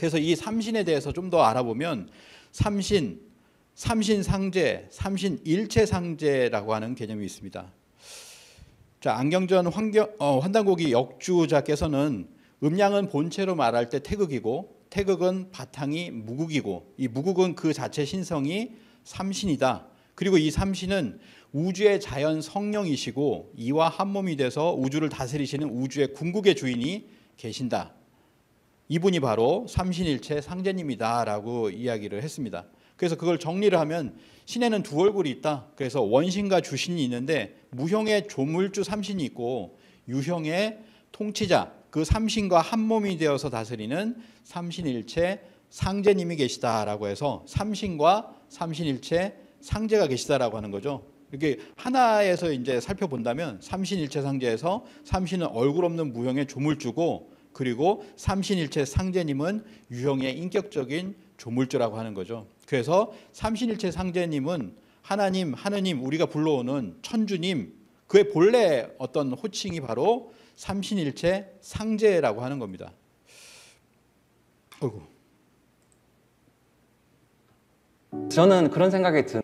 그래서 이 삼신에 대해서 좀 더 알아보면 삼신, 삼신상제, 삼신일체상제라고 하는 개념이 있습니다. 자, 안경전 환단고기 역주자께서는 음양은 본체로 말할 때 태극이고 태극은 바탕이 무극이고 이 무극은 그 자체 신성이 삼신이다. 그리고 이 삼신은 우주의 자연 성령이시고 이와 한 몸이 돼서 우주를 다스리시는 우주의 궁극의 주인이 계신다. 이분이 바로 삼신일체 상제님이다 라고 이야기를 했습니다. 그래서 그걸 정리를 하면 신에는 두 얼굴이 있다. 그래서 원신과 주신이 있는데 무형의 조물주 삼신이 있고 유형의 통치자 그 삼신과 한 몸이 되어서 다스리는 삼신일체 상제님이 계시다라고 해서 삼신과 삼신일체 상제가 계시다라고 하는 거죠. 이렇게 하나에서 이제 살펴본다면 삼신일체 상제에서 삼신은 얼굴 없는 무형의 조물주고 그리고 삼신일체 상제님은 유형의 인격적인 조물주라고 하는 거죠. 그래서 삼신일체 상제님은 하나님, 하느님, 우리가 불러오는 천주님, 그의 본래 어떤 호칭이 바로 삼신일체 상제라고 하는 겁니다. 어이구. 저는 그런 생각이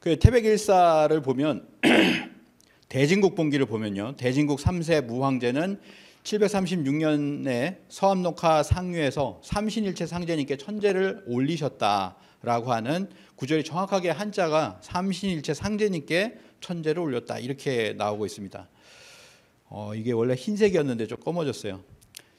그 태백일사를 보면 대진국본기를 보면요. 대진국 3세 무황제는 736년에 서암록화 상류에서 삼신일체 상제님께 천제를 올리셨다라고 하는 구절이 정확하게 한자가 삼신일체 상제님께 천제를 올렸다 이렇게 나오고 있습니다. 이게 원래 흰색이었는데 좀 검어졌어요.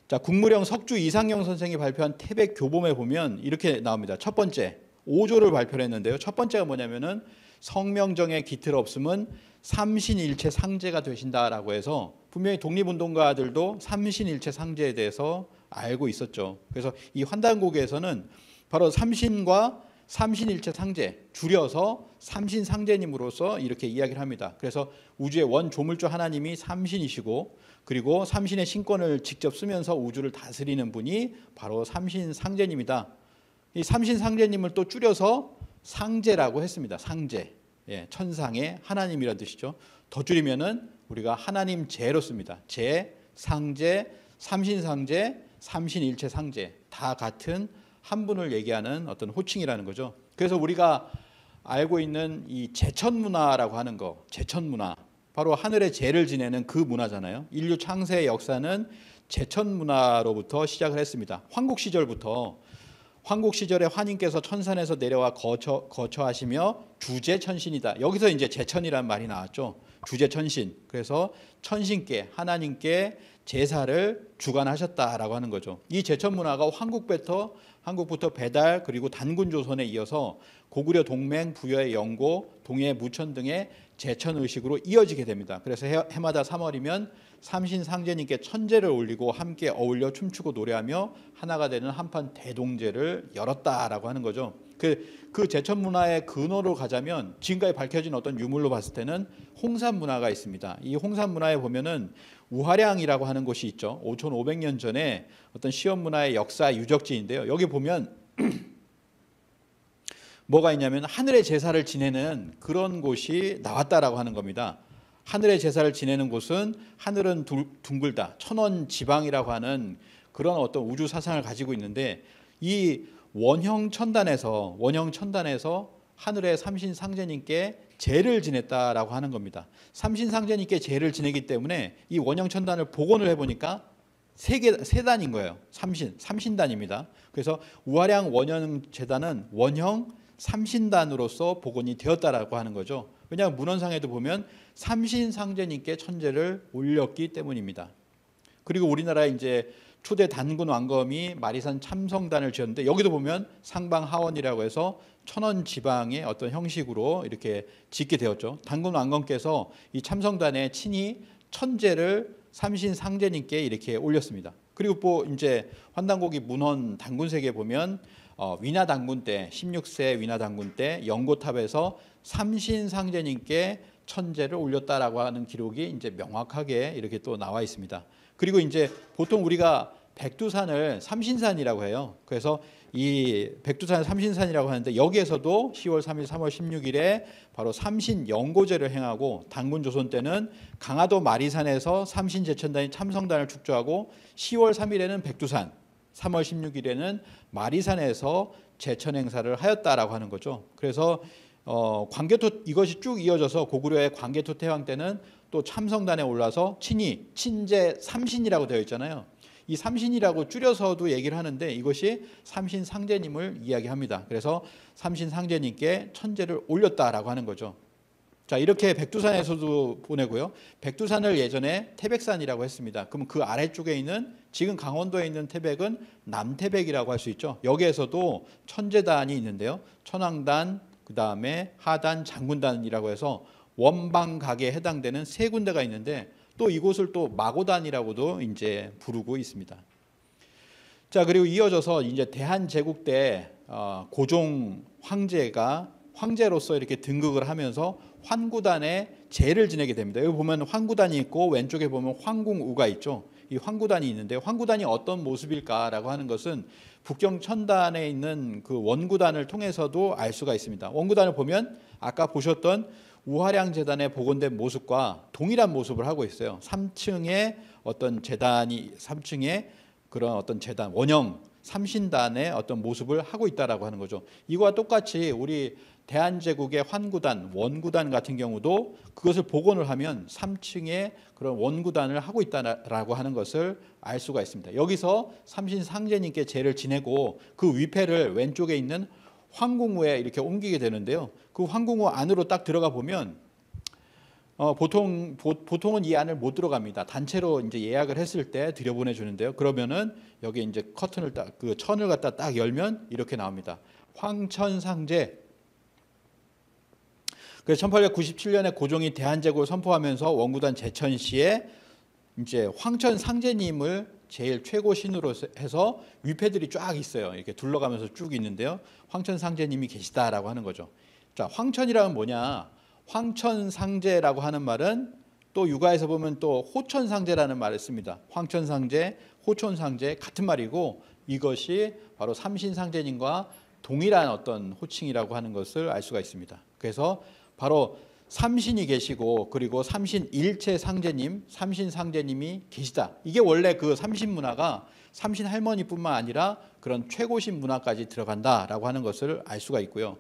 자, 국무령 석주 이상영 선생이 발표한 태백 교범에 보면 이렇게 나옵니다. 첫 번째 5조를 발표를 했는데요. 첫 번째가 뭐냐면은 성명정에 깃틀 없음은 삼신일체 상제가 되신다라고 해서 분명히 독립운동가들도 삼신일체 상제에 대해서 알고 있었죠. 그래서 이 환단고기에서는 바로 삼신과 삼신일체 상제 줄여서 삼신상제님으로서 이렇게 이야기를 합니다. 그래서 우주의 원 조물주 하나님이 삼신이시고 그리고 삼신의 신권을 직접 쓰면서 우주를 다스리는 분이 바로 삼신상제님이다. 이 삼신상제님을 또 줄여서 상제라고 했습니다. 상제, 예, 천상의 하나님이라는 뜻이죠. 더 줄이면은 우리가 하나님 제로 씁니다. 제, 상제, 삼신상제, 삼신일체 상제 다 같은 한 분을 얘기하는 어떤 호칭이라는 거죠. 그래서 우리가 알고 있는 이 제천문화라고 하는 거, 제천문화 바로 하늘의 제를 지내는 그 문화잖아요. 인류 창세의 역사는 제천문화로부터 시작을 했습니다. 황국 시절에 환인께서 천산에서 내려와 거처하시며 주제천신이다. 여기서 이제 제천이라는 말이 나왔죠. 주제천신. 그래서 천신께 하나님께 제사를 주관하셨다라고 하는 거죠. 이 제천문화가 한국부터 배달 그리고 단군조선에 이어서 고구려 동맹, 부여의 영고, 동해 무천 등의 제천의식으로 이어지게 됩니다. 그래서 해마다 3월이면 삼신상제님께 천제를 올리고 함께 어울려 춤추고 노래하며 하나가 되는 한판 대동제를 열었다라고 하는 거죠. 그 제천문화의 근원으로 가자면 지금까지 밝혀진 어떤 유물로 봤을 때는 홍산문화가 있습니다. 이 홍산문화에 보면은 우하량이라고 하는 곳이 있죠. 5,500년 전에 어떤 시원문화의 역사 유적지인데요. 여기 보면 뭐가 있냐면 하늘의 제사를 지내는 그런 곳이 나왔다라고 하는 겁니다. 하늘의 제사를 지내는 곳은 하늘은 둥글다. 천원지방이라고 하는 그런 어떤 우주 사상을 가지고 있는데 이 원형 천단에서 하늘의 삼신상제님께 제를 지냈다라고 하는 겁니다. 삼신상제님께 제를 지내기 때문에 이 원형 천단을 복원을 해보니까 세 단인 거예요. 삼신단입니다. 그래서 우하량 원형 제단은 원형 삼신단으로서 복원이 되었다라고 하는 거죠. 왜냐하면 문헌상에도 보면 삼신상제님께 천제를 올렸기 때문입니다. 그리고 우리나라에 이제 초대 단군 왕검이 마리산 참성단을 지었는데 여기도 보면 상방하원이라고 해서 천원 지방의 어떤 형식으로 이렇게 짓게 되었죠. 단군 왕검께서 이 참성단에 친히 천제를 삼신상제님께 이렇게 올렸습니다. 그리고 또 이제 환단고기 문헌 단군세계에 보면 위나단군 때 16세 위나단군 때 영고탑에서 삼신상제님께 천제를 올렸다라고 하는 기록이 이제 명확하게 이렇게 또 나와 있습니다. 그리고 이제 보통 우리가 백두산을 삼신산이라고 해요. 그래서 이 백두산을 삼신산이라고 하는데 여기에서도 10월 3일, 3월 16일에 바로 삼신영고제를 행하고 단군 조선 때는 강화도 마리산에서 삼신제천단이 참성단을 축조하고 10월 3일에는 백두산, 3월 16일에는 마리산에서 제천 행사를 하였다라고 하는 거죠. 그래서 광개토 이것이 쭉 이어져서 고구려의 광개토 태왕 때는 또 참성단에 올라서 친히 친제 삼신이라고 되어 있잖아요. 이 삼신이라고 줄여서도 얘기를 하는데 이것이 삼신상제님을 이야기합니다. 그래서 삼신상제님께 천제를 올렸다라고 하는 거죠. 자, 이렇게 백두산에서도 보내고요. 백두산을 예전에 태백산이라고 했습니다. 그럼 그 아래쪽에 있는 지금 강원도에 있는 태백은 남태백이라고 할 수 있죠. 여기에서도 천제단이 있는데요. 천왕단, 그 다음에 하단, 장군단이라고 해서 원방각에 해당되는 세 군데가 있는데 또 이곳을 또 마고단이라고도 이제 부르고 있습니다. 자, 그리고 이어져서 이제 대한제국 때 고종 황제가 황제로서 이렇게 등극을 하면서 환구단에 제를 지내게 됩니다. 여기 보면 환구단이 있고 왼쪽에 보면 황궁우가 있죠. 이 황구단이 있는데 황구단이 어떤 모습일까라고 하는 것은 북경 천단에 있는 그 원구단을 통해서도 알 수가 있습니다. 원구단을 보면 아까 보셨던 우화량 재단에 복원된 모습과 동일한 모습을 하고 있어요. 3층에 어떤 재단이 3층에 그런 어떤 재단 원형 삼신단의 어떤 모습을 하고 있다라고 하는 거죠. 이거와 똑같이 우리 대한제국의 환구단, 원구단 같은 경우도 그것을 복원을 하면 3층에 그런 원구단을 하고 있다라고 하는 것을 알 수가 있습니다. 여기서 삼신상제님께 제를 지내고 그 위패를 왼쪽에 있는 황궁우에 이렇게 옮기게 되는데요. 그 황궁우 안으로 딱 들어가 보면 보통은 이 안을 못 들어갑니다. 단체로 이제 예약을 했을 때 들여보내 주는데요. 그러면은 여기 이제 커튼을 딱 그 천을 갖다 딱 열면 이렇게 나옵니다. 황천상제. 그래서 1897년에 고종이 대한제국을 선포하면서 원구단 제천시에 이제 황천상제님을 제일 최고 신으로 해서 위패들이 쫙 있어요. 이렇게 둘러가면서 쭉 있는데요. 황천상제님이 계시다라고 하는 거죠. 자, 황천이라는 뭐냐? 황천상제라고 하는 말은 또 육아에서 보면 또 호천상제라는 말을 씁니다. 황천상제, 호천상제 같은 말이고 이것이 바로 삼신상제님과 동일한 어떤 호칭이라고 하는 것을 알 수가 있습니다. 그래서 바로 삼신이 계시고 그리고 삼신일체 상제님, 삼신상제님이 계시다. 이게 원래 그 삼신 문화가 삼신 할머니뿐만 아니라 그런 최고신 문화까지 들어간다라고 하는 것을 알 수가 있고요.